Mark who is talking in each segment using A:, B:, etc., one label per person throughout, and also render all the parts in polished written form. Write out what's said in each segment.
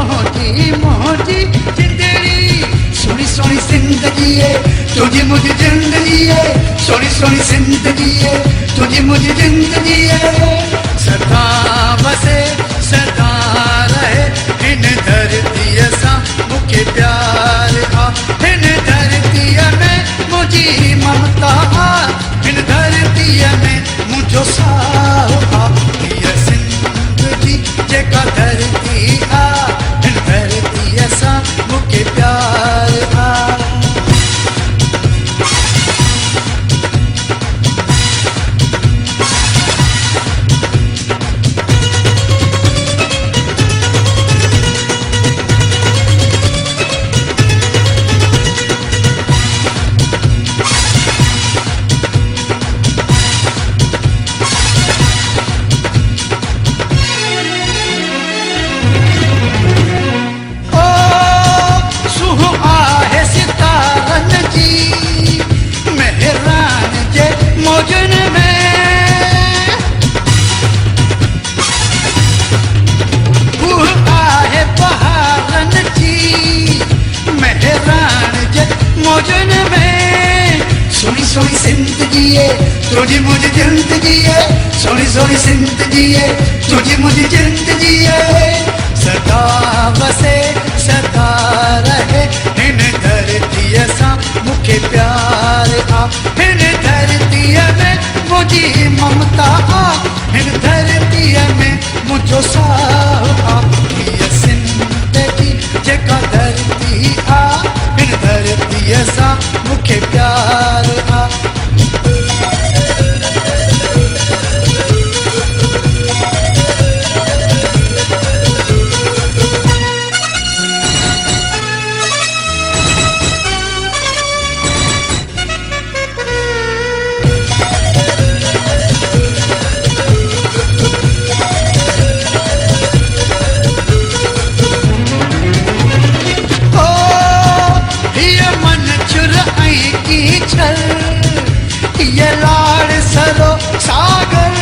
A: मोहती मोहती जिंदड़ी सोनी सोनी जिंदगी है तुझे मुझे जिंदगी है सोनी सोनी जिंदगी है तुझे मुझे जिंदगी है सदा बसे सदा रहे इन धरती सा मुझे प्यार आ इन धरती में मुझे ममता आ इन धरती में मुझो साह आ ये जिंदगी जेका धरती आ इन धरती सा मुझे प्यार आ सोनी सोनी जिंदगी है तुझे मुझे जिंदगी है सोनी सोनी जिंदगी है तुझे मुझे जिंदगी है सदा बसे सदा रहे इन धरती सा मुझे प्यार आ इन धरती में मुझे ममता आ इन धरती में मुझो साह आ ये जिंदगी जेका धरती आ इन धरती सा मुझे प्यार आ ये लाड़ सरो सागर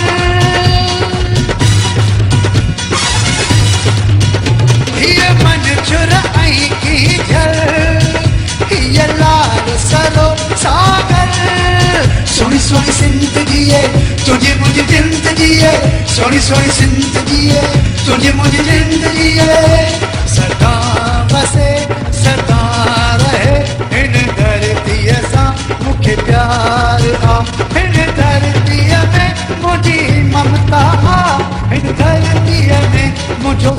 A: ये मन चुराई की जल ये लाड़ सरो सागर सोनी सोनी जिंदगी है तुझे मुझे जिंदगी है सोनी सोनी जिंदगी है तुझे मुझे जिंदगी है सदा बसे सदा रहे इन धरती सा मुझे प्यार आ इन धरती में मुझे ममता आ इन धरती में मुझो